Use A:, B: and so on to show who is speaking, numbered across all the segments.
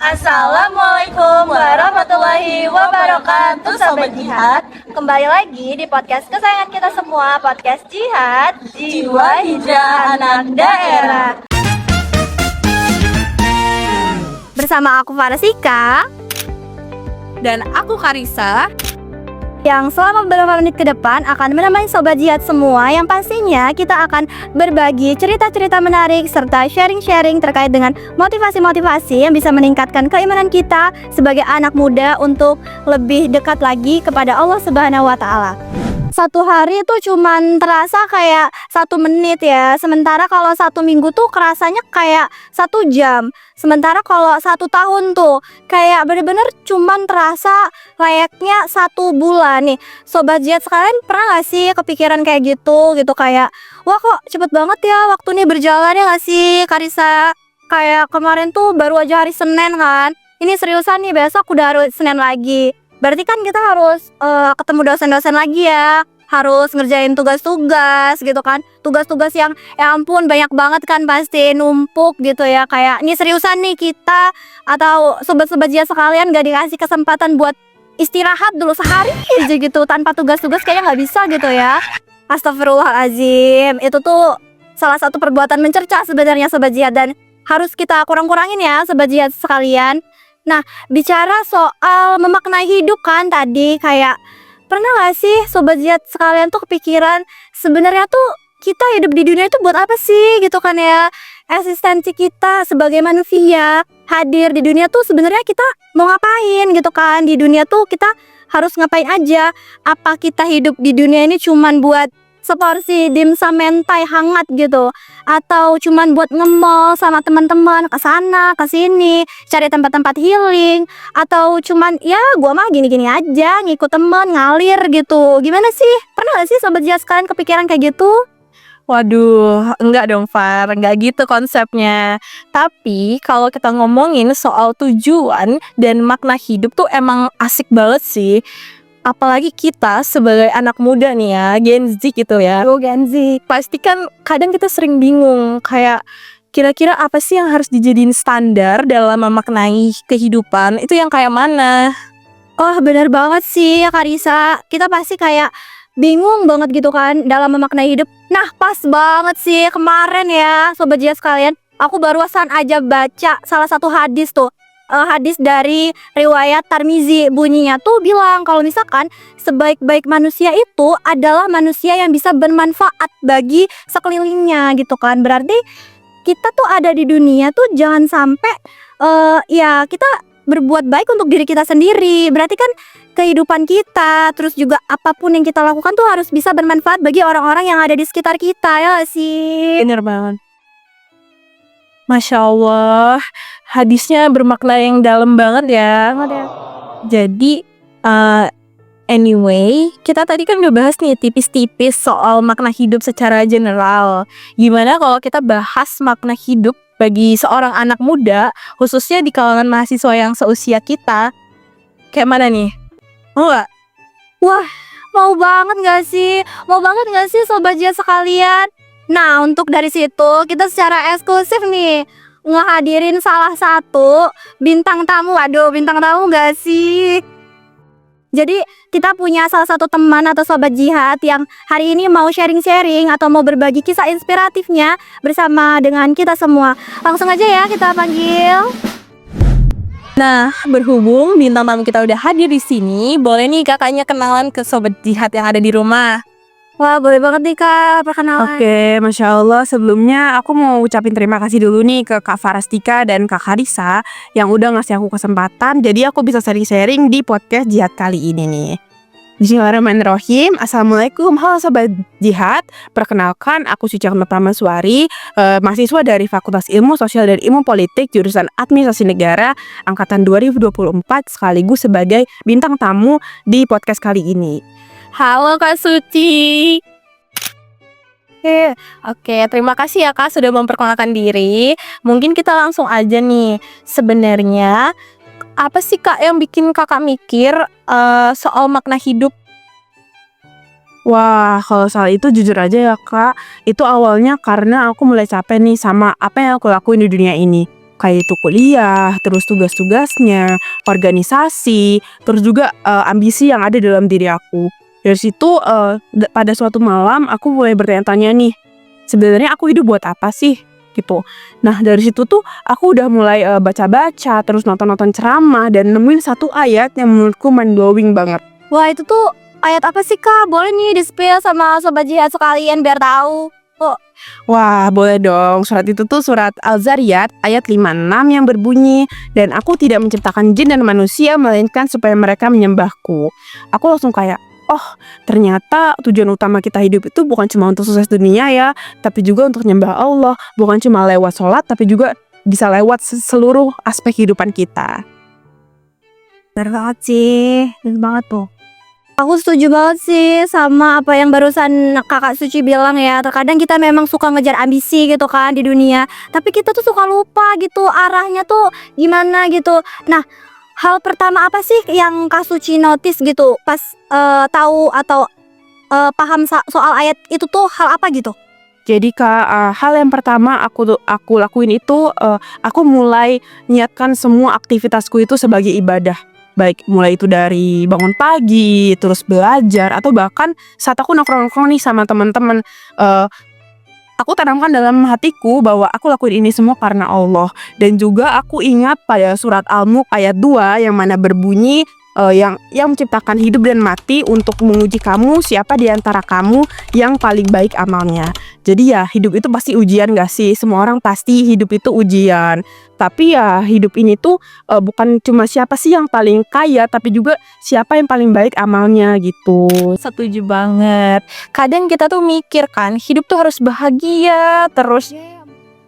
A: Assalamualaikum warahmatullahi wabarakatuh Sobat Jihad. Kembali lagi di podcast kesayangan kita semua, podcast Jihad Jiwa Hijrah Anak Daerah. Bersama aku Farasika
B: dan aku Karisa,
A: yang selama beberapa menit ke depan akan menemani Sobat Jihad semua, yang pastinya kita akan berbagi cerita-cerita menarik serta sharing-sharing terkait dengan motivasi-motivasi yang bisa meningkatkan keimanan kita sebagai anak muda untuk lebih dekat lagi kepada Allah Subhanahu wa Ta'ala. Satu hari itu cuman terasa kayak 1 menit ya. Sementara kalau 1 minggu tuh kerasanya kayak 1 jam. Sementara kalau 1 tahun tuh kayak bener-bener cuman terasa layaknya 1 bulan nih. Sobat Jihad sekalian pernah gak sih kepikiran kayak gitu kayak, wah kok cepet banget ya waktu nih berjalan, ya gak sih Karisa? Kayak kemarin tuh baru aja hari Senin kan. Ini seriusan nih, besok udah hari Senin lagi. Berarti kan kita harus ketemu dosen-dosen lagi ya. Harus ngerjain tugas-tugas gitu kan. Tugas-tugas yang ya ampun banyak banget kan, pasti numpuk gitu ya. Kayak ini seriusan nih kita atau sobat-sobat Jihad sekalian gak dikasih kesempatan buat istirahat dulu sehari aja gitu tanpa tugas-tugas, kayaknya gak bisa gitu ya. Astagfirullahaladzim. Itu tuh salah satu perbuatan mencerca sebenarnya Sobat Jihad, dan harus kita kurang-kurangin ya Sobat Jihad sekalian. Nah, bicara soal memaknai hidup kan tadi, kayak pernah gak sih Sobat Jihad sekalian tuh kepikiran sebenarnya tuh kita hidup di dunia itu buat apa sih gitu kan ya? Eksistensi kita sebagai manusia hadir di dunia tuh sebenarnya kita mau ngapain gitu kan? Di dunia tuh kita harus ngapain aja? Apa kita hidup di dunia ini cuman buat seporsi dimsum mentai hangat gitu, atau cuman buat nge-mall sama teman-teman ke sana ke sini cari tempat-tempat healing, atau cuman ya gua mah gini-gini aja ngikut temen ngalir gitu? Gimana sih? Pernah gak sih Sobat Jihad sekalian kepikiran kayak gitu?
B: waduh, enggak dong Far, enggak gitu konsepnya. Tapi kalau kita ngomongin soal tujuan dan makna hidup tuh emang asik banget sih. Apalagi kita sebagai anak muda nih ya, Gen Z gitu ya.
A: Gen Z.
B: Pasti kan kadang kita sering bingung, kayak kira-kira apa sih yang harus dijadiin standar dalam memaknai kehidupan, itu yang kayak mana?
A: Oh bener banget sih ya Karisa, kita pasti kayak bingung banget gitu kan dalam memaknai hidup. Nah pas banget sih kemarin ya Sobat Jihad sekalian, aku barusan aja baca salah satu hadis tuh. Hadis dari riwayat Tirmizi, bunyinya tuh bilang kalau misalkan sebaik-baik manusia itu adalah manusia yang bisa bermanfaat bagi sekelilingnya gitu kan. Berarti kita tuh ada di dunia tuh jangan sampai ya kita berbuat baik untuk diri kita sendiri. Berarti kan kehidupan kita, terus juga apapun yang kita lakukan tuh harus bisa bermanfaat bagi orang-orang yang ada di sekitar kita, ya gak sih?
B: Bener banget. Masya Allah, hadisnya bermakna yang dalam banget ya. Jadi anyway, kita tadi kan udah bahas nih tipis-tipis soal makna hidup secara general. Gimana kalau kita bahas makna hidup bagi seorang anak muda, khususnya di kalangan mahasiswa yang seusia kita? Kayak mana nih? Mau gak?
A: Wah, mau banget gak sih? Mau banget gak sih Sobat Jihad sekalian? Nah, untuk dari situ kita secara eksklusif nih ngehadirin salah satu bintang tamu. Waduh, bintang tamu gak sih? Jadi kita punya salah satu teman atau Sobat Jihad yang hari ini mau sharing-sharing atau mau berbagi kisah inspiratifnya bersama dengan kita semua. Langsung aja ya kita panggil.
B: Nah, berhubung bintang tamu kita udah hadir di sini, boleh nih kakaknya kenalan ke Sobat Jihad yang ada di rumah.
A: Wah, boleh banget nih Kak, perkenalan.
C: Oke, Masya Allah, sebelumnya aku mau ucapin terima kasih dulu nih ke Kak Farastika dan Kak Karisa yang udah ngasih aku kesempatan jadi aku bisa sharing-sharing di podcast Jihad kali ini nih. Bismillahirrahmanirrahim. Assalamualaikum, halo Sobat Jihad. Perkenalkan, aku Suci Prameswari, mahasiswa dari Fakultas Ilmu Sosial dan Ilmu Politik jurusan Administrasi Negara angkatan 2024 sekaligus sebagai bintang tamu di podcast kali ini.
B: Halo Kak Suci. Oke, terima kasih ya Kak sudah memperkenalkan diri. Mungkin kita langsung aja nih. Sebenarnya apa sih Kak yang bikin Kakak mikir soal makna hidup?
C: Wah, kalau soal itu jujur aja ya Kak, itu awalnya karena aku mulai capek nih sama apa yang aku lakuin di dunia ini. kayak itu kuliah, terus tugas-tugasnya, organisasi, terus juga ambisi yang ada dalam diri aku. Dari situ pada suatu malam aku mulai bertanya-tanya nih, sebenarnya aku hidup buat apa sih gitu. Nah dari situ tuh aku udah mulai baca-baca, terus nonton-nonton ceramah dan nemuin satu ayat yang menurutku mind blowing banget.
A: Wah, itu tuh ayat apa sih Kak? Boleh nih di-spill sama sobat jihad sekalian biar tahu.
C: Wah, boleh dong. Surat itu tuh surat Al-Zariyat ayat 56 yang berbunyi, "Dan aku tidak menciptakan jin dan manusia melainkan supaya mereka menyembahku." Aku langsung kayak, oh ternyata tujuan utama kita hidup itu bukan cuma untuk sukses dunia ya, tapi juga untuk nyembah Allah. Bukan cuma lewat sholat, tapi juga bisa lewat seluruh aspek kehidupan kita.
A: Bener banget sih, bener banget tuh. Aku setuju banget sih sama apa yang barusan Kakak Suci bilang ya. Terkadang kita memang suka ngejar ambisi gitu kan di dunia, tapi kita tuh suka lupa gitu arahnya tuh gimana gitu. Nah, hal pertama apa sih yang Kak Suci notice gitu pas tahu atau paham soal ayat itu tuh hal apa gitu?
C: Jadi Kak, hal yang pertama aku lakuin itu aku mulai niatkan semua aktivitasku itu sebagai ibadah. Baik mulai itu dari bangun pagi, terus belajar, atau bahkan saat aku nongkrong-nongkrong nih sama teman-teman, aku tanamkan dalam hatiku bahwa aku lakuin ini semua karena Allah. Dan juga aku ingat pada surat Al-Mulk ayat 2 yang mana berbunyi yang menciptakan hidup dan mati untuk menguji kamu siapa di antara kamu yang paling baik amalnya. Jadi ya hidup itu pasti ujian gak sih? Semua orang pasti hidup itu ujian. Tapi ya hidup ini tuh bukan cuma siapa sih yang paling kaya, tapi juga siapa yang paling baik amalnya gitu.
B: Setuju banget. Kadang kita tuh mikir kan hidup tuh harus bahagia terus.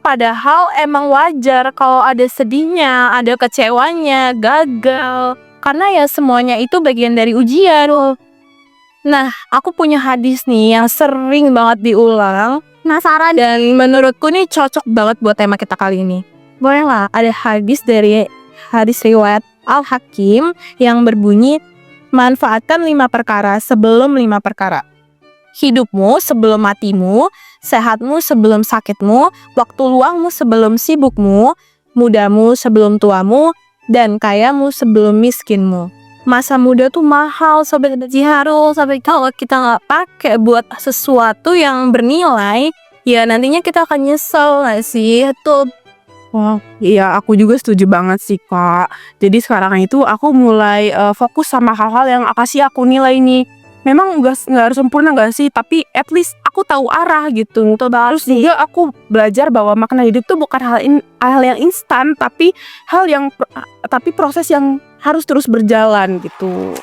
B: Padahal emang wajar kalau ada sedihnya, ada kecewanya, gagal. Karena ya semuanya itu bagian dari ujian. Nah, aku punya hadis nih yang sering banget diulang.
A: Penasaran?
B: Dan menurutku nih cocok banget buat tema kita kali ini.
A: Boleh lah.
B: Ada hadis dari hadis riwayat Al-Hakim yang berbunyi, manfaatkan 5 perkara sebelum 5 perkara. Hidupmu sebelum matimu, sehatmu sebelum sakitmu, waktu luangmu sebelum sibukmu, mudamu sebelum tuamu, dan kayamu sebelum miskinmu. Masa muda tuh mahal sobat Jiharul, sampai kalau kita nggak pakai buat sesuatu yang bernilai, ya nantinya kita akan nyesel nggak sih? Tuh.
C: Wah, iya aku juga setuju banget sih Kak. Jadi sekarang itu aku mulai fokus sama hal-hal yang kasih aku nilai nih. Memang nggak harus sempurna nggak sih, tapi at least aku tahu arah gitu. Terus juga aku belajar bahwa makna hidup tuh bukan hal yang instan, tapi proses yang harus terus berjalan gitu.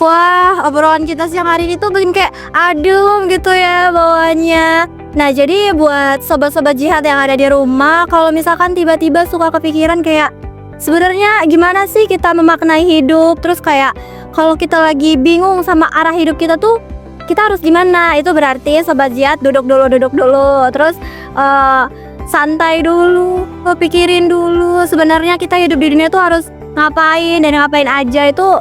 A: Wah, obrolan kita siang hari ini tuh bikin kayak adem gitu ya bawaannya. Nah, jadi buat sobat-sobat jihad yang ada di rumah, kalau misalkan tiba-tiba suka kepikiran kayak sebenarnya gimana sih kita memaknai hidup, terus kayak kalau kita lagi bingung sama arah hidup kita tuh kita harus gimana? Itu berarti sobat jihad duduk dulu, terus santai dulu, pikirin dulu sebenarnya kita hidup di dunia tuh harus ngapain dan ngapain aja, itu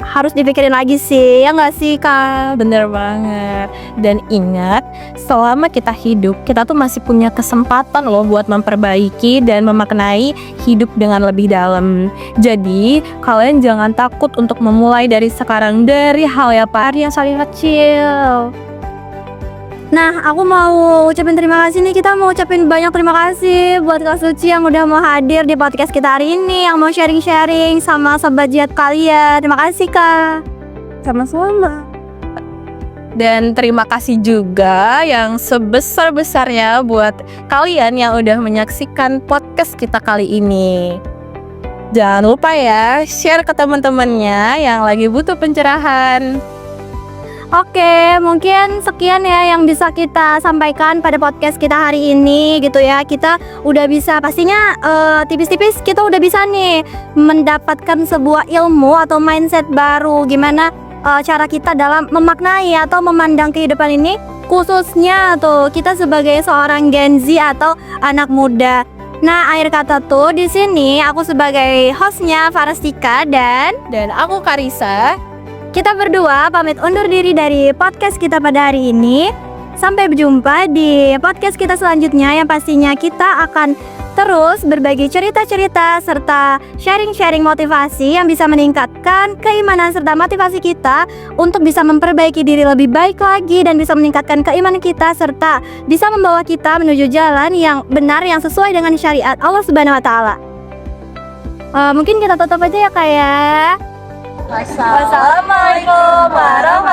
A: harus dipikirin lagi sih, ya nggak sih Kak?
B: Bener banget. Dan ingat, selama kita hidup, kita tuh masih punya kesempatan loh buat memperbaiki dan memaknai hidup dengan lebih dalam. Jadi, kalian jangan takut untuk memulai dari sekarang, dari hal yang saling kecil.
A: Nah, aku mau ucapin terima kasih nih. Kita mau ucapin banyak terima kasih buat Kak Suci yang udah mau hadir di podcast kita hari ini, yang mau sharing-sharing sama sobat jihad kalian. Terima kasih Kak.
C: Sama-sama.
B: Dan terima kasih juga yang sebesar-besarnya buat kalian yang udah menyaksikan podcast kita kali ini. Jangan lupa ya, share ke teman-temannya yang lagi butuh pencerahan.
A: Oke, mungkin sekian ya yang bisa kita sampaikan pada podcast kita hari ini gitu ya. Kita udah bisa, pastinya tipis-tipis kita udah bisa nih mendapatkan sebuah ilmu atau mindset baru. Gimana cara kita dalam memaknai atau memandang kehidupan ini, khususnya tuh kita sebagai seorang Gen Z atau anak muda. Nah, akhir kata tuh di sini aku sebagai hostnya Farastika dan
B: aku Karisa.
A: Kita berdua pamit undur diri dari podcast kita pada hari ini. Sampai berjumpa di podcast kita selanjutnya yang pastinya kita akan Terus berbagi cerita-cerita serta sharing-sharing motivasi yang bisa meningkatkan keimanan serta motivasi kita untuk bisa memperbaiki diri lebih baik lagi dan bisa meningkatkan keimanan kita serta bisa membawa kita menuju jalan yang benar yang sesuai dengan syariat Allah Subhanahu wa taala. Mungkin kita tutup aja ya Kak ya.
B: Wassalamualaikum warahmatullahi